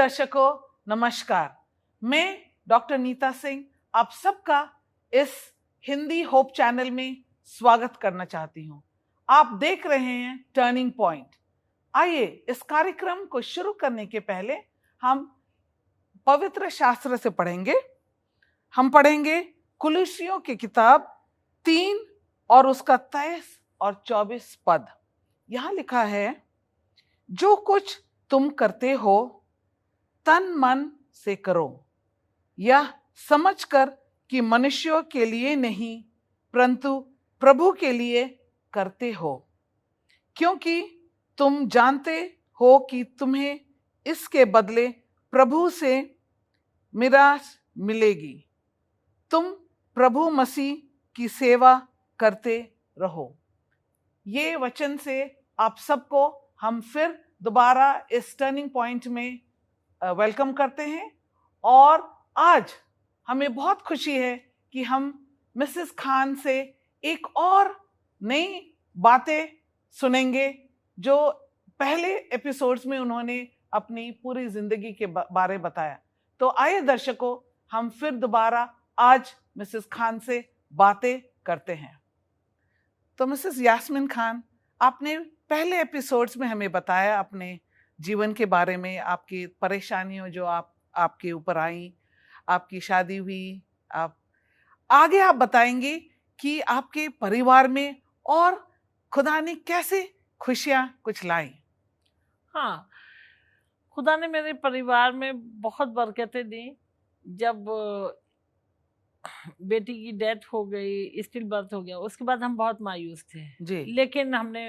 दर्शकों नमस्कार। मैं डॉक्टर नीता सिंह आप सबका इस हिंदी होप चैनल में स्वागत करना चाहती हूँ। आप देख रहे हैं टर्निंग पॉइंट। आइए इस कार्यक्रम को शुरू करने के पहले हम पवित्र शास्त्र से पढ़ेंगे। हम पढ़ेंगे कुलुस्सियों की किताब 3 और उसका 23 और 24 पद। यहाँ लिखा है, जो कुछ तुम करते हो तन मन से करो, यह समझकर कि मनुष्यों के लिए नहीं परंतु प्रभु के लिए करते हो, क्योंकि तुम जानते हो कि तुम्हें इसके बदले प्रभु से मिरास मिलेगी। तुम प्रभु मसीह की सेवा करते रहो। ये वचन से आप सबको हम फिर दोबारा इस टर्निंग पॉइंट में वेलकम करते हैं। और आज हमें बहुत खुशी है कि हम मिसेस खान से एक और नई बातें सुनेंगे, जो पहले एपिसोड्स में उन्होंने अपनी पूरी जिंदगी के बारे बताया। तो आइए दर्शकों, हम फिर दोबारा आज मिसेस खान से बातें करते हैं। तो मिसेस यास्मीन खान, आपने पहले एपिसोड्स में हमें बताया अपने जीवन के बारे में, आपकी परेशानियों जो आपके ऊपर आई, आपकी शादी हुई। आगे आप बताएंगे कि आपके परिवार में और खुदा ने कैसे खुशियां कुछ लाई। हाँ, खुदा ने मेरे परिवार में बहुत बरकतें दी। जब बेटी की डेथ हो गई, स्टिल बर्थ हो गया, उसके बाद हम बहुत मायूस थे जी। लेकिन हमने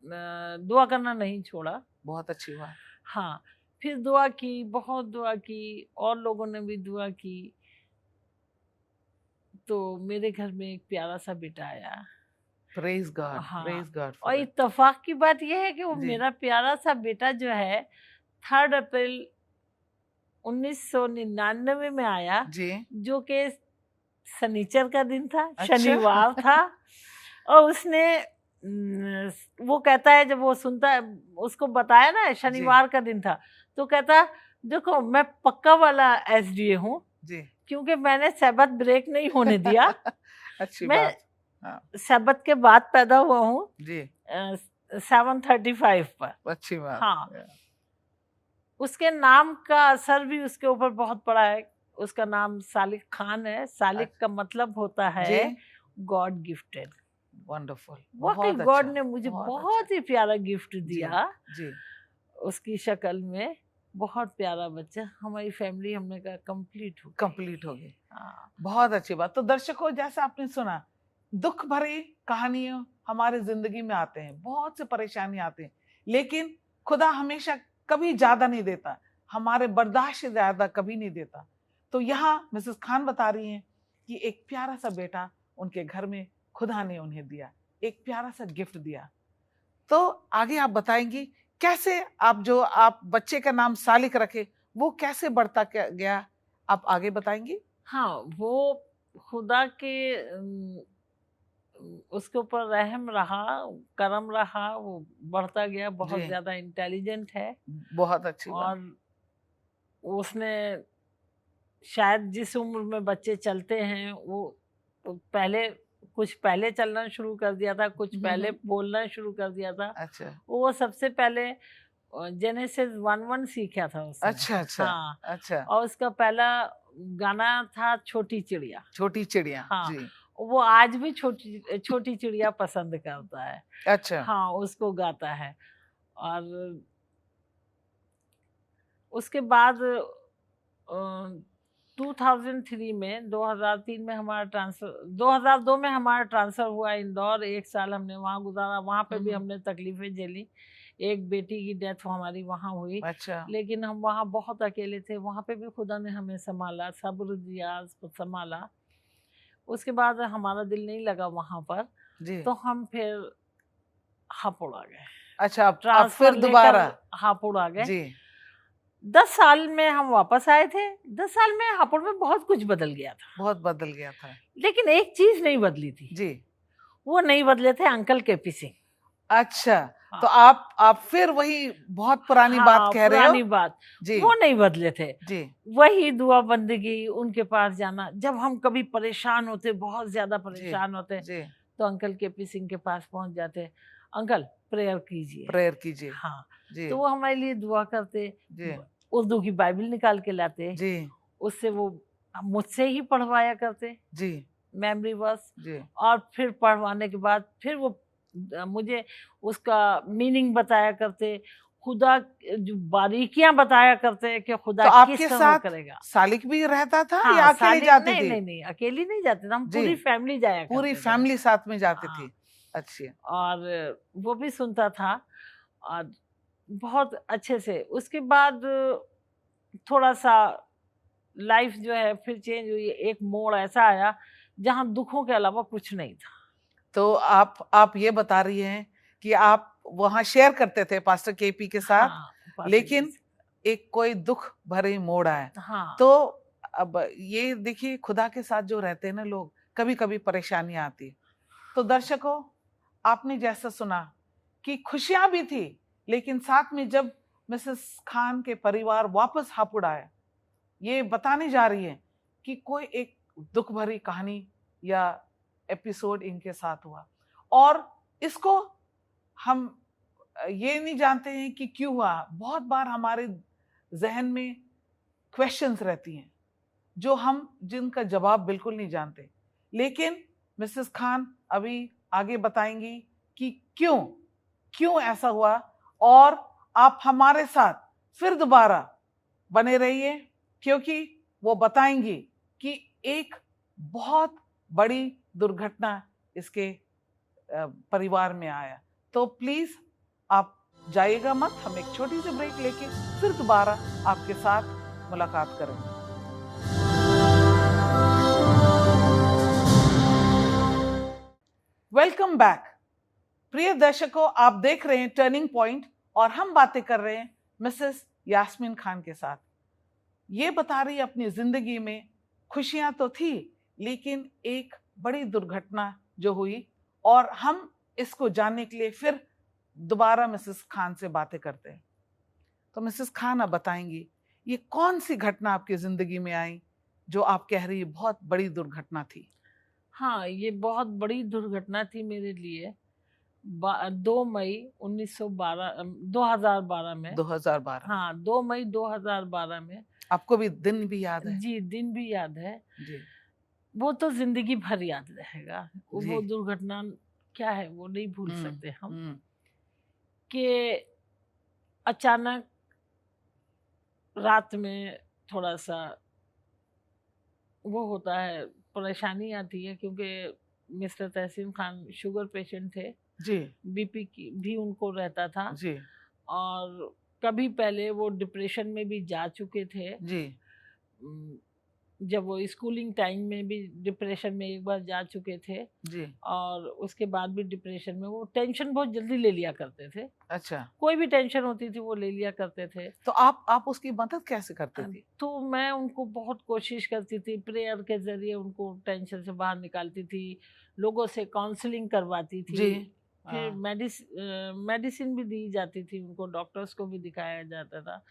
दुआ करना नहीं छोड़ा। बहुत अच्छी बात। हाँ, फिर दुआ की, बहुत दुआ की, और लोगों ने भी दुआ की, तो मेरे घर में एक प्यारा सा बेटा आया। प्रेज गॉड, हाँ, प्रेज गॉड। और इत्तेफाक की बात यह है कि वो मेरा प्यारा सा बेटा जो है 3 अप्रैल 1999 में आया जी, जो कि शनिचर का दिन था। अच्छा? शनिवार था। और उसने वो कहता है, जब वो सुनता है, उसको बताया ना शनिवार का दिन था, तो कहता, देखो मैं पक्का वाला SDA हूँ जी, क्योंकि मैंने सब्बत ब्रेक नहीं होने दिया। अच्छी मैं बात। हाँ। सब्बत के बाद पैदा हुआ हूँ जी, 7:35 पर। अच्छी बात। हाँ, उसके नाम का असर भी उसके ऊपर बहुत पड़ा है। उसका नाम सालिक खान है। सालिक का मतलब होता है गॉड गिफ्टेड। वंडरफुल। वाकई गॉड ने मुझे बहुत ही प्यारा गिफ्ट दिया जी। उसकी शक्ल में बहुत प्यारा बच्चा। हमारी फैमिली, हमने कहा, कंप्लीट हो गई। बहुत अच्छी बात। तो दर्शकों, जैसा आपने सुना, दुख भरी कहानियां हमारे जिंदगी में आते हैं, बहुत से परेशानी आते हैं, लेकिन खुदा हमेशा कभी ज्यादा नहीं देता, हमारे बर्दाश्त से ज्यादा कभी नहीं देता। तो यहाँ मिसेस खान बता रही हैं कि एक प्यारा सा बेटा उनके घर में खुदा ने उन्हें दिया, एक प्यारा सा गिफ्ट दिया। तो आगे आप बताएंगी कैसे आप बच्चे का नाम सालिक रखे, वो कैसे बढ़ता गया, आप आगे बताएंगी। हाँ, वो खुदा के उसके ऊपर रहम रहा, करम रहा, वो बढ़ता गया। बहुत ज्यादा इंटेलिजेंट है। बहुत अच्छी बात। और उसने शायद जिस उम्र में बच्चे चलते हैं, वो पहले चलना शुरू कर दिया था, कुछ पहले बोलना शुरू कर दिया था। अच्छा। वो सबसे पहले जेनेसिस 1:1 सीखा था उसने। अच्छा अच्छा। हाँ, अच्छा। और उसका पहला गाना था छोटी चिड़िया। छोटी चिड़िया। हाँ जी। वो आज भी छोटी चिड़िया पसंद करता है। अच्छा। हाँ, उसको गाता है। और उसके बाद 2003 में 2003 में हमारा ट्रांसफर, 2002 में हमारा ट्रांसफर हुआ इंदौर। 1 साल हमने वहाँ गुजारा। वहाँ पे भी हमने तकलीफें झेली। एक बेटी की डेथ हमारी वहाँ हुई। अच्छा। लेकिन हम वहाँ बहुत अकेले थे। वहाँ पे भी खुदा ने हमें संभाला, सब्र दिया, संभाला। उसके बाद हमारा दिल नहीं लगा वहाँ पर जी, तो हम फिर हापुड़ आ गए। अच्छा, आप फिर दोबारा हापुड़ आ गए जी। 10 साल में हम वापस आए थे। 10 साल में हापुड़ में बहुत कुछ बदल गया था। बहुत बदल गया था, लेकिन एक चीज नहीं बदली थी जी। वो नहीं बदले थे अंकल KP सिंह। अच्छा, तो आप फिर वही बहुत पुरानी बात कह रहे हो। पुरानी बात जी, वो नहीं बदले थे जी। वही दुआ बंदगी, उनके पास जाना। जब हम कभी परेशान होते, बहुत ज्यादा परेशान होते जी। तो अंकल केपी सिंह के पास पहुंच जाते, अंकल प्रेयर कीजिए, प्रेयर कीजिए। हाँ जी। तो वो हमारे लिए दुआ करते जी। उर्दू की बाइबल निकाल के लाते जी। उससे वो मुझसे ही पढ़वाया करते जी, मेमोरी वर्स जी। और फिर पढ़वाने के बाद फिर वो मुझे उसका मीनिंग बताया करते, खुदा जो बारीकियां बताया करते कि खुदा तो आपके किस तरह साथ करेगा। सालिक भी रहता था हाँ, या अकेले जाती नहीं, थी? नहीं नहीं अकेली नहीं जाते थे हम, जी, पूरी फैमिली जाया करते पूरी थे। फैमिली साथ में जाती हाँ, थी। अच्छा। और वो भी सुनता था और बहुत अच्छे से। उसके बाद थोड़ा सा लाइफ जो है फिर चेंज हुई, एक मोड़ ऐसा आया जहां दुखों के अलावा कुछ नहीं था। तो आप ये बता रही हैं कि आप वहां शेयर करते थे पास्टर केपी के साथ, हाँ, लेकिन एक कोई दुख भरे मोड़ आया। हाँ, तो अब ये देखिए, खुदा के साथ जो रहते हैं ना लोग, कभी कभी परेशानियां आती है। तो दर्शकों, आपने जैसा सुना कि खुशियां भी थी, लेकिन साथ में जब मिसेस खान के परिवार वापस हापुड़ आया, ये बताने जा रही है कि कोई एक दुख भरी कहानी या एपिसोड इनके साथ हुआ, और इसको हम ये नहीं जानते हैं कि क्यों हुआ। बहुत बार हमारे जहन में क्वेश्चंस रहती हैं जो हम जिनका जवाब बिल्कुल नहीं जानते, लेकिन मिसेस खान अभी आगे बताएंगी कि क्यों ऐसा हुआ। और आप हमारे साथ फिर दोबारा बने रहिए, क्योंकि वो बताएंगी कि एक बहुत बड़ी दुर्घटना इसके परिवार में आया। तो प्लीज आप जाइएगा मत, हम एक छोटी सी ब्रेक लेके फिर दोबारा आपके साथ मुलाकात करेंगे। Welcome back. प्रिय दर्शकों, आप देख रहे हैं टर्निंग पॉइंट और हम बातें कर रहे हैं मिसेस यास्मीन खान के साथ। ये बता रही अपनी जिंदगी में खुशियां तो थी, लेकिन एक बड़ी दुर्घटना जो हुई, और हम इसको जानने के लिए फिर दोबारा मिसेस खान से बातें करते हैं। तो मिसेस खान आप बताएंगी, ये कौन सी घटना आपकी जिंदगी में आई जो आप कह रही बहुत बड़ी दुर्घटना थी? हाँ, ये बहुत बड़ी दुर्घटना थी मेरे लिए। 2 मई 2012 में। 2012? हाँ, 2 मई 2012 में। आपको भी दिन भी याद है? जी, दिन भी याद है जी। वो तो जिंदगी भर याद रहेगा। वो दुर्घटना क्या है वो नहीं भूल सकते हम। कि अचानक रात में थोड़ा सा वो होता है, परेशानी आती है, क्योंकि मिस्टर तहसीन खान शुगर पेशेंट थे जी। बीपी की भी उनको रहता था जी। और कभी पहले वो डिप्रेशन में भी जा चुके थे जी। जब वो स्कूलिंग टाइम में भी डिप्रेशन में एक बार जा चुके थे जी। और उसके बाद भी डिप्रेशन में वो टेंशन बहुत जल्दी ले लिया करते थे। अच्छा। कोई भी टेंशन होती थी वो ले लिया करते थे। तो आप उसकी मदद कैसे करते थे? तो मैं उनको बहुत कोशिश करती थी, प्रेयर के जरिए उनको टेंशन से बाहर निकालती थी, लोगों से काउंसलिंग करवाती थी। जी। फिर मेडिसिन भी दी जाती थी उनको, डॉक्टर्स को भी दिखाया जाता था।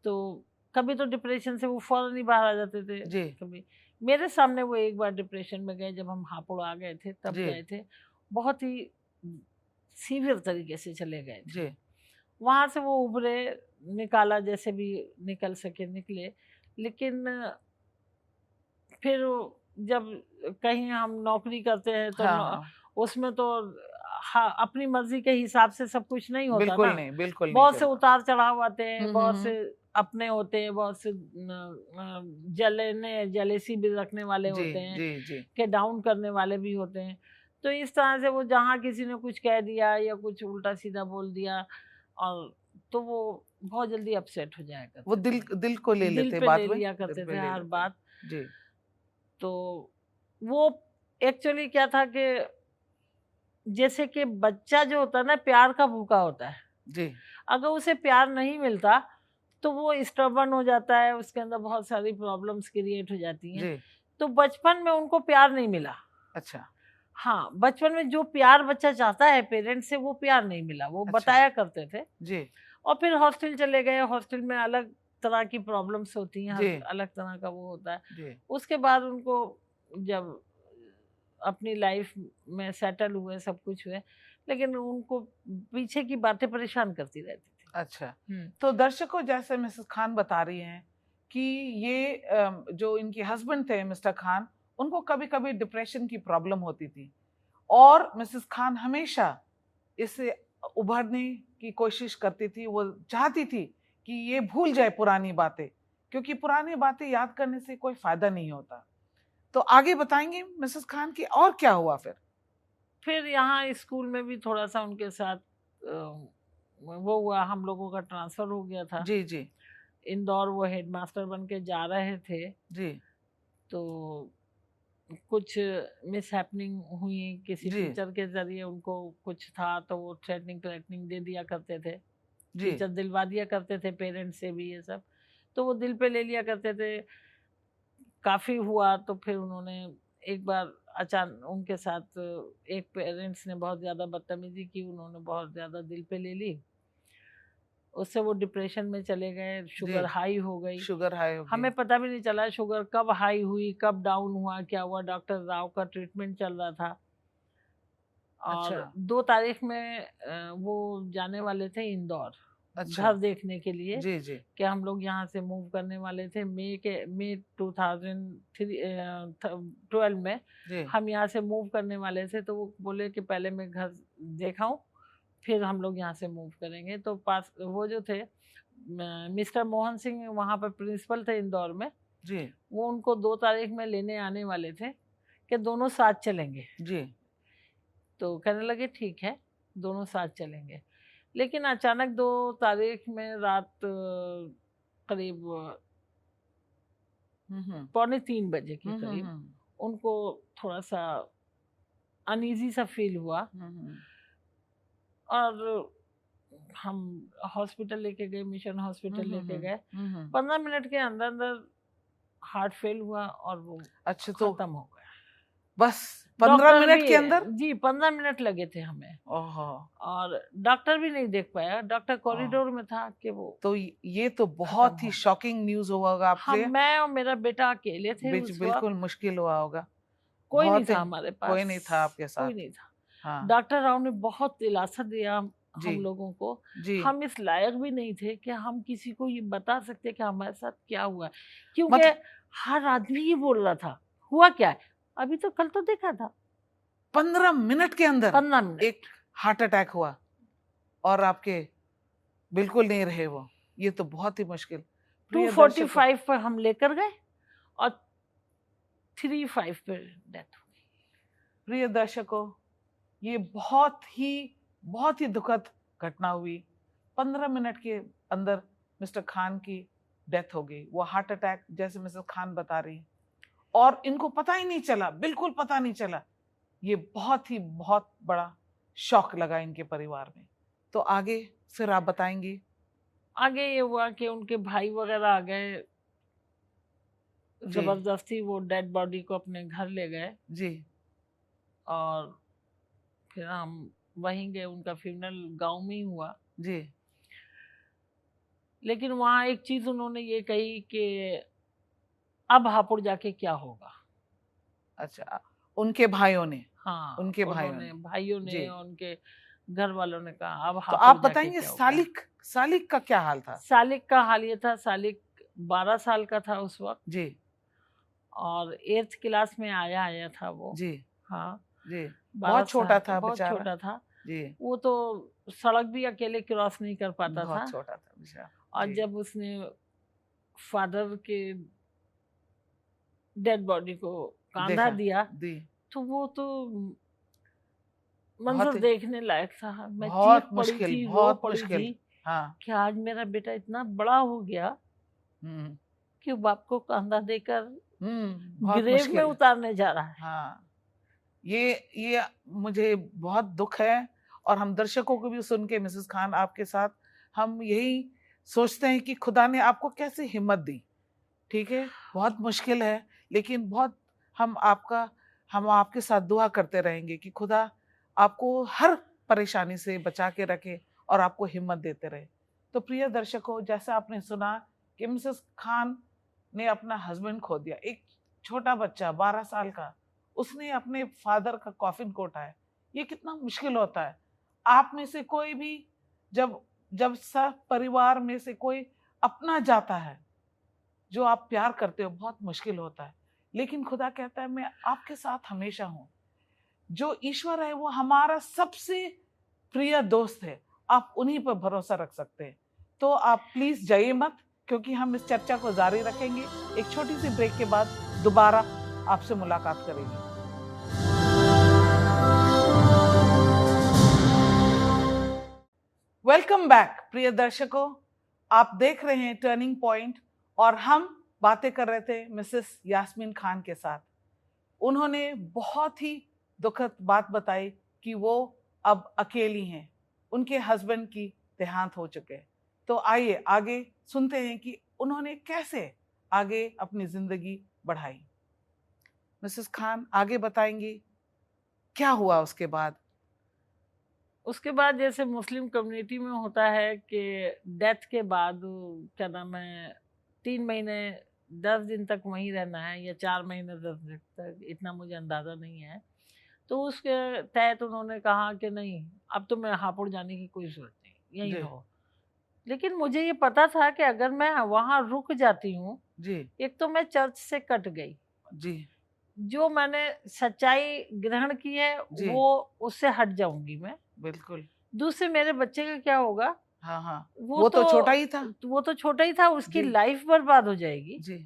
तो कभी तो डिप्रेशन से वो फौरन ही बाहर आ जाते थे। जी। कभी मेरे सामने वो एक बार डिप्रेशन में गए, जब हम हापुड़ आ गए थे तब गए थे, बहुत ही सीवियर तरीके से चले गए थे। जी। वहाँ से वो उभरे, निकाला जैसे भी निकल सके निकले, लेकिन फिर जब कहीं हम नौकरी करते हैं तो उसमें तो अपनी मर्जी के हिसाब से सब कुछ नहीं होता। बिल्कुल ना, नहीं, बिल्कुल बहुत नहीं से उतार चढ़ाव आते हैं, बहुत से अपने होते हैं, बहुत से जेलेसी भी रखने वाले होते हैं, जी, जी। के डाउन करने वाले भी होते हैं। तो इस तरह से वो जहाँ किसी ने कुछ कह दिया या कुछ उल्टा सीधा बोल दिया, और तो वो बहुत जल्दी अपसेट हो जाया करते, वो दिल को ले लेते, बात में ले लिया करते थे हर बात। जी। तो वो एक्चुअली क्या था कि जैसे कि बच्चा जो होता है ना, प्यार का भूखा होता है जी। अगर उसे प्यार नहीं मिलता तो वो स्टबर्न हो जाता है, उसके अंदर बहुत सारी प्रॉब्लम्स क्रिएट हो जाती हैं। तो बचपन में उनको प्यार नहीं मिला। अच्छा। हाँ, बचपन में जो प्यार बच्चा चाहता है पेरेंट्स से, वो प्यार नहीं मिला, वो बताया करते थे जी। और फिर हॉस्टल चले गए। हॉस्टल में अलग तरह की प्रॉब्लम्स होती हैं, हर अलग तरह का वो होता है। उसके बाद उनको जब अपनी लाइफ में सेटल हुए, सब कुछ हुए, लेकिन उनको पीछे की बातें परेशान करती रहती थी। अच्छा, तो दर्शकों, जैसे मिसेस खान बता रही हैं कि ये जो इनके हस्बैंड थे मिस्टर खान, उनको कभी कभी डिप्रेशन की प्रॉब्लम होती थी और मिसेस खान हमेशा इससे उभरने की कोशिश करती थी। वो चाहती थी कि ये भूल जाए पुरानी बातें, क्योंकि पुरानी बातें याद करने से कोई फायदा नहीं होता। तो आगे बताएंगे मिसेस खान की और क्या हुआ फिर यहाँ स्कूल में भी थोड़ा सा उनके साथ वो हुआ, हम लोगों का ट्रांसफर हो गया था। जी जी। इंदौर वो हेडमास्टर बन के जा रहे थे जी। तो कुछ मिस हैपनिंग हुई किसी टीचर के जरिए, उनको कुछ था तो वो थ्रेटनिंग दे दिया करते थे। टीचर दिलवा दिया करते थे पेरेंट्स से भी ये सब, तो वो दिल पे ले लिया करते थे। काफ़ी हुआ तो फिर उन्होंने एक बार अचानक उनके साथ एक पेरेंट्स ने बहुत ज़्यादा बदतमीजी की, उन्होंने बहुत ज़्यादा दिल पे ले ली, उससे वो डिप्रेशन में चले गए। शुगर हाई हो गई, हमें पता भी नहीं चला शुगर कब हाई हुई, कब डाउन हुआ, क्या हुआ। डॉक्टर राव का ट्रीटमेंट चल रहा था और 2 तारीख में वो जाने वाले थे इंदौर घर देखने के लिए। जी जी। कि हम लोग यहाँ से मूव करने वाले थे मई 2012 में हम यहाँ से मूव करने वाले थे। तो वो बोले कि पहले मैं घर देखाऊं फिर हम लोग यहाँ से मूव करेंगे। तो पास वो जो थे मिस्टर मोहन सिंह वहाँ पर प्रिंसिपल थे इंदौर में जी, वो उनको 2 तारीख में लेने आने वाले थे कि दोनों साथ चलेंगे जी। तो कहने लगे ठीक है दोनों साथ चलेंगे। लेकिन अचानक 2 तारीख में रात करीब 2:45 बजे के करीब उनको थोड़ा सा अनईजी सा फील हुआ और हम हॉस्पिटल लेके गए, मिशन हॉस्पिटल लेके गए। 15 मिनट के अंदर अंदर हार्ट फेल हुआ और वो अच्छा तो खत्म हो गया। बस 15 मिनट के अंदर? जी 15 मिनट लगे थे हमें। और डॉक्टर भी नहीं देख पाया, डॉक्टर कॉरिडोर में था कि वो। तो ये तो बहुत ही शॉकिंग न्यूज हुआ होगा आपके लिए। मैं और मेरा बेटा अकेले थे उस वक्त। बिल्कुल मुश्किल हुआ होगा। कोई नहीं था हमारे पास, कोई नहीं था आपके साथ। कोई नहीं था। हाँ। डॉक्टर राव ने बहुत दिलासा दिया हम लोगों को। हम इस लायक भी नहीं थे कि हम किसी को ये बता सकते कि हमारे साथ क्या हुआ, क्योंकि हर आदमी ये बोल रहा था हुआ क्या है, अभी तो कल तो देखा था। 15 मिनट के अंदर 15 मिनट एक हार्ट अटैक हुआ और आपके बिल्कुल नहीं रहे वो। ये तो बहुत ही मुश्किल। 245 पर हम लेकर गए और 35 पर डेथ हो गई। प्रिय दर्शकों, ये बहुत ही दुखद घटना हुई। 15 मिनट के अंदर मिस्टर खान की डेथ हो गई। वो हार्ट अटैक, जैसे मिसेस खान बता रही, और इनको पता ही नहीं चला, बिल्कुल पता नहीं चला। ये बहुत बड़ा शॉक लगा इनके परिवार में। तो आगे फिर आप बताएंगी? आगे ये हुआ कि उनके भाई वगैरह आ गए, जबरदस्ती वो डेड बॉडी को अपने घर ले गए जी। और फिर हम वहीं गए, उनका फ्यूनरल गांव में ही हुआ जी। लेकिन वहाँ एक चीज उन्होंने ये कही कि अब हापुड़ जाके क्या होगा। अच्छा, उनके भाइयों ने? हाँ, उनके भाइयों ने उनके घर वालों ने कहा अब तो आप बताएंगे सालिक का क्या हाल था? सालिक का हाल ये था, सालिक 12 साल का था उस वक्त जी और 8th क्लास में आया था वो। जी। हाँ जी, बहुत छोटा था, बहुत छोटा था जी। वो तो सड़क भी अकेले क्रॉस नहीं कर पाता था, बहुत छोटा था बेचारा। और जब उसने फादर के डेड बॉडी को कांधा दिया तो वो तो मंजर देखने लायक था। मैं बहुत मुश्किल हाँ। कि आज मेरा बेटा इतना बड़ा हो गया कि बाप को कांधा देकर ग्रेव में उतारने जा रहा है। हाँ, ये मुझे बहुत दुख है और हम दर्शकों को भी सुन के मिसेस खान आपके साथ हम यही सोचते हैं कि खुदा ने आपको कैसे हिम्मत दी। ठीक है, बहुत मुश्किल है, लेकिन बहुत हम आपका हम आपके साथ दुआ करते रहेंगे कि खुदा आपको हर परेशानी से बचा के रखे और आपको हिम्मत देते रहे। तो प्रिय दर्शकों, जैसा आपने सुना कि मिसेस खान ने अपना हस्बैंड खो दिया, एक छोटा बच्चा 12 साल का, उसने अपने फादर का कॉफिन को उठाया। ये कितना मुश्किल होता है। आप में से कोई भी जब सब परिवार में से कोई अपना जाता है जो आप प्यार करते हो, बहुत मुश्किल होता है। लेकिन खुदा कहता है मैं आपके साथ हमेशा हूं। जो ईश्वर है वो हमारा सबसे प्रिय दोस्त है, आप उन्हीं पर भरोसा रख सकते हैं। तो आप प्लीज जाइए मत, क्योंकि हम इस चर्चा को जारी रखेंगे। एक छोटी सी ब्रेक के बाद दोबारा आपसे मुलाकात करेंगे। वेलकम बैक प्रिय दर्शकों, आप देख रहे हैं टर्निंग पॉइंट और हम बातें कर रहे थे मिसेस यास्मीन खान के साथ। उन्होंने बहुत ही दुखद बात बताई कि वो अब अकेली हैं, उनके हस्बैंड की देहांत हो चुके हैं। तो आइए आगे सुनते हैं कि उन्होंने कैसे आगे अपनी जिंदगी बढ़ाई। मिसेस खान आगे बताएंगी क्या हुआ उसके बाद? उसके बाद जैसे मुस्लिम कम्युनिटी में होता है कि डेथ के बाद क्या नाम है 3 महीने 10 दिन तक वहीं रहना है, या 4 महीने 10 दिन तक, इतना मुझे अंदाज़ा नहीं है। तो उसके तहत उन्होंने कहा कि नहीं, अब तो मैं हापुड़ जाने की कोई ज़रूरत नहीं, यहीं रहो। लेकिन मुझे ये पता था कि अगर मैं वहाँ रुक जाती हूँ, एक तो मैं चर्च से कट गई जी, जो मैंने सच्चाई ग्रहण की है वो उससे हट जाऊंगी मैं, बिल्कुल। दूसरे मेरे बच्चे का क्या होगा? हाँ हाँ, वो तो छोटा ही था, वो तो छोटा ही था, उसकी लाइफ बर्बाद हो जाएगी जी।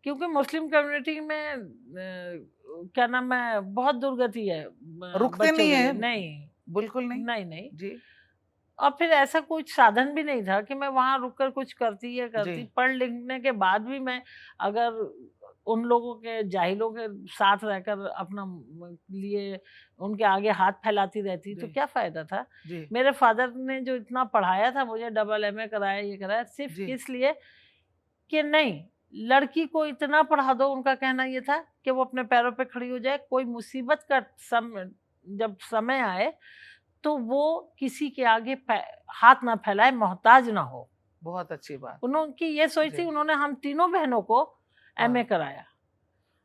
क्योंकि मुस्लिम कम्युनिटी में क्या नाम है बहुत दुर्गति है, रुकते नहीं है, नहीं बिल्कुल नहीं, नहीं नहीं जी। और फिर ऐसा कुछ साधन भी नहीं था कि मैं वहां रुककर कुछ करती या करती। पढ़ लिखने के बाद भी मैं अगर उन लोगों के जाहिलों के साथ रहकर अपना लिए उनके आगे हाथ फैलाती रहती तो क्या फायदा था? मेरे फादर ने जो इतना पढ़ाया था मुझे, डबल MA कराया, ये कराया, सिर्फ इसलिए कि नहीं लड़की को इतना पढ़ा दो। उनका कहना ये था कि वो अपने पैरों पे खड़ी हो जाए, कोई मुसीबत का जब समय आए तो वो किसी के आगे हाथ ना फैलाए, मोहताज ना हो। बहुत अच्छी बात। उनकी ये सोच थी। उन्होंने हम तीनों बहनों को MA कराया।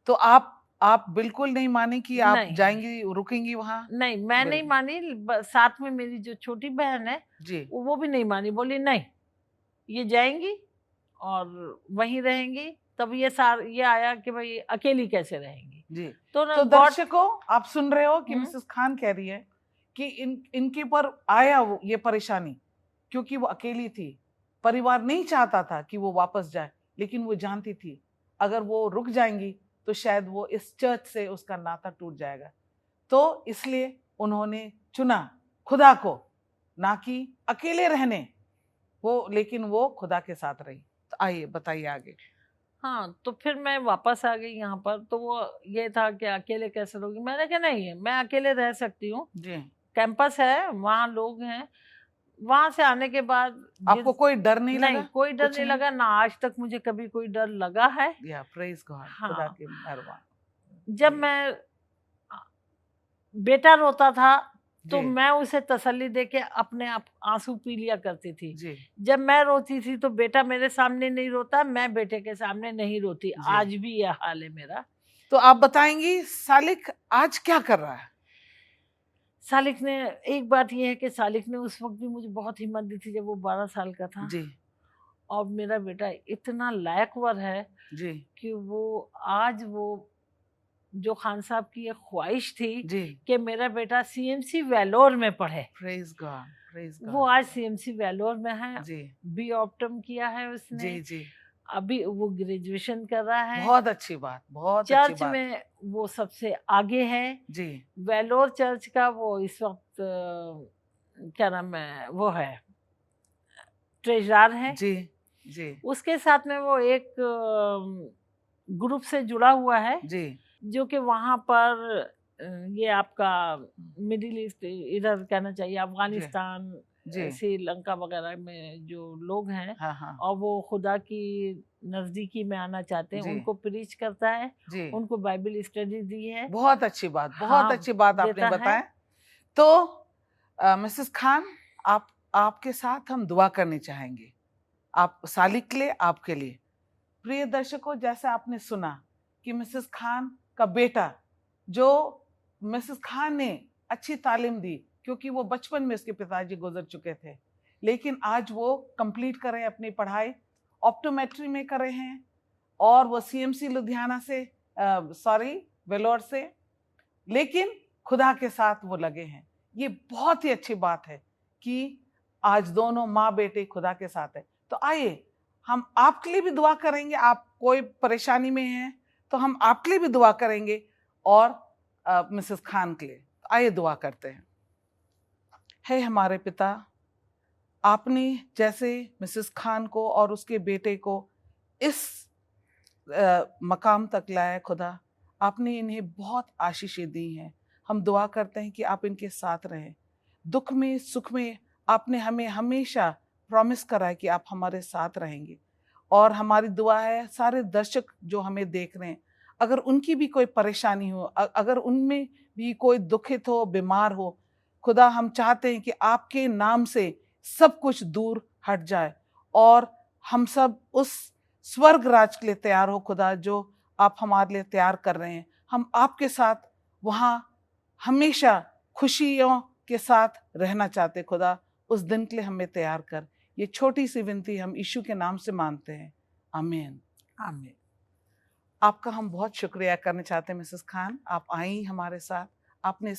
तो आप बिल्कुल नहीं मानी कि आप नहीं जाएंगी, रुकेंगी वहाँ? नहीं, मैं नहीं मानी। साथ में मेरी जो छोटी बहन है जी, वो भी नहीं मानी, बोली नहीं ये जाएंगी और वहीं रहेंगी। तब ये आया कि भाई अकेली कैसे रहेंगी जी। तो दर्शकों आप सुन रहे हो कि मिसेस खान कह रही है कि इनके पर आया ये परेशानी क्योंकि वो अकेली थी। परिवार नहीं चाहता था कि वो वापस जाए, लेकिन वो जानती थी अगर वो रुक जाएंगी तो शायद वो इस चर्च से उसका नाता टूट जाएगा। तो इसलिए उन्होंने चुना खुदा को, ना कि अकेले रहने वो, लेकिन वो खुदा के साथ रही। तो आइए बताइए आगे। हाँ, तो फिर मैं वापस आ गई यहाँ पर। तो वो ये था कि अकेले कैसे रहोगी? मैंने कहा नहीं, मैं अकेले रह सकती हूँ, कैंपस है, वहाँ लोग हैं। वहां से आने के बाद आपको कोई डर नहीं लगा? कोई डर नहीं लगा ना, आज तक मुझे कभी कोई डर लगा है। प्रेज़ गॉड, खुदा की मेहरबानी। जब मैं बेटा रोता था तो मैं उसे तसल्ली देके अपने आप आंसू पी लिया करती थी। जब मैं रोती थी तो बेटा मेरे सामने नहीं रोता, मैं बेटे के सामने नहीं रोती। आज भी यह हाल है मेरा। तो आप बताएंगी सालिक आज क्या कर रहा है? सालिक ने, एक बात यह है कि सालिक ने उस वक्त भी मुझे बहुत हिम्मत दी थी जब वो 12 साल का था जी। और मेरा बेटा इतना लायकवर है जी कि वो आज वो जो खान साहब की एक ख्वाहिश थी कि मेरा बेटा CMC वेलोर में पढ़े, प्रेज़ गॉड, प्रेज़ गॉड, वो आज CMC वेलोर में है जी। बी ऑप्टम किया है उसने जी जी। अभी वो ग्रेजुएशन कर रहा है। बहुत अच्छी बात, बहुत चर्च अच्छी बात। में वो सबसे आगे है जी। वेलोर चर्च का वो इस वक्त क्या नाम है, वो है ट्रेजरर है जी जी। उसके साथ में वो एक ग्रुप से जुड़ा हुआ है जी, जो कि वहाँ पर ये आपका मिडिल ईस्ट, इधर कहना चाहिए अफगानिस्तान, श्रीलंका वगैरह में जो लोग हैं, हाँ। और वो खुदा की नजदीकी में आना चाहते हैं, उनको प्रीच करता है, उनको बाइबल स्टडी दी है। बहुत अच्छी बात, बहुत अच्छी बात आपने बताया। तो मिसेस खान, आपके साथ हम दुआ करनी चाहेंगे, आप सालिक के लिए, आपके लिए। प्रिय दर्शकों, जैसे आपने सुना कि मिसेस खान का बेटा, जो मिसेस खान ने अच्छी तालीम दी, क्योंकि वो बचपन में उसके पिताजी गुजर चुके थे, लेकिन आज वो कंप्लीट कर रहे हैं अपनी पढ़ाई, ऑप्टोमेट्री में कर रहे हैं, और वो CMC लुधियाना से वेलोर से, लेकिन खुदा के साथ वो लगे हैं। ये बहुत ही अच्छी बात है कि आज दोनों माँ बेटे खुदा के साथ है। तो आइए हम आपके लिए भी दुआ करेंगे। आप कोई परेशानी में हैं तो हम आपके लिए भी दुआ करेंगे, और मिसेस खान के लिए। आइए दुआ करते हैं। हे हमारे पिता, आपने जैसे मिसेस खान को और उसके बेटे को इस मकाम तक लाया खुदा, आपने इन्हें बहुत आशीषें दी हैं। हम दुआ करते हैं कि आप इनके साथ रहें, दुख में सुख में। आपने हमें हमेशा प्रॉमिस करा है कि आप हमारे साथ रहेंगे, और हमारी दुआ है सारे दर्शक जो हमें देख रहे हैं, अगर उनकी भी कोई परेशानी हो, अगर उनमें भी कोई दुखित हो, बीमार हो, खुदा हम चाहते हैं कि आपके नाम से सब कुछ दूर हट जाए, और हम सब उस स्वर्ग राज के लिए तैयार हो खुदा, जो आप हमारे लिए तैयार कर रहे हैं। हम आपके साथ वहाँ हमेशा खुशियों के साथ रहना चाहते खुदा, उस दिन के लिए हमें तैयार कर। ये छोटी सी विनती हम यीशु के नाम से मांगते हैं, आमीन आमीन। आपका हम बहुत शुक्रिया करना चाहते हैं मिसेस खान, आप आई हमारे साथ, आपने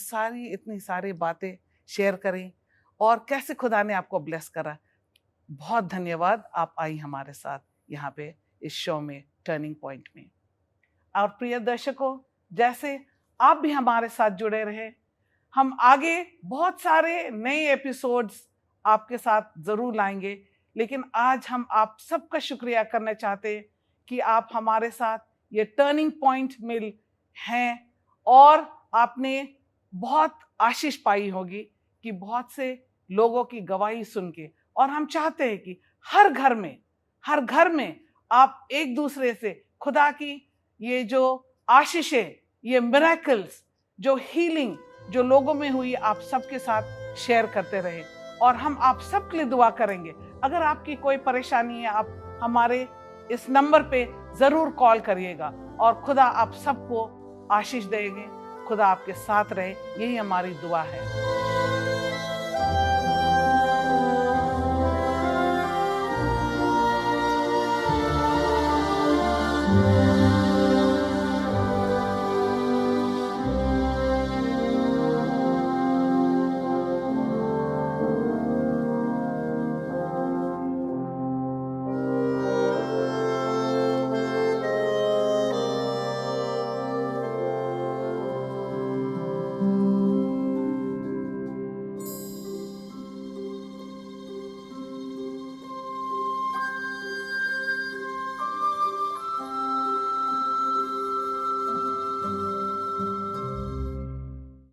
इतनी सारी बातें शेयर करी, और कैसे खुदा ने आपको ब्लेस करा। बहुत धन्यवाद, आप आई हमारे साथ यहाँ पे इस शो में, टर्निंग पॉइंट में। और प्रिय दर्शकों, जैसे आप भी हमारे साथ जुड़े रहे, हम आगे बहुत सारे नए एपिसोड्स आपके साथ जरूर लाएंगे, लेकिन आज हम आप सबका शुक्रिया करना चाहते हैं कि आप हमारे साथ ये टर्निंग पॉइंट में हैं, और आपने बहुत आशीष पाई होगी कि बहुत से लोगों की गवाही सुन के। और हम चाहते हैं कि हर घर में आप एक दूसरे से खुदा की ये जो आशीषें, ये मिरेकल्स, जो हीलिंग जो लोगों में हुई, आप सबके साथ शेयर करते रहे, और हम आप सबके लिए दुआ करेंगे। अगर आपकी कोई परेशानी है, आप हमारे इस नंबर पे जरूर कॉल करिएगा, और खुदा आप सबको आशीष देंगे। खुदा आपके साथ रहे, यही हमारी दुआ है।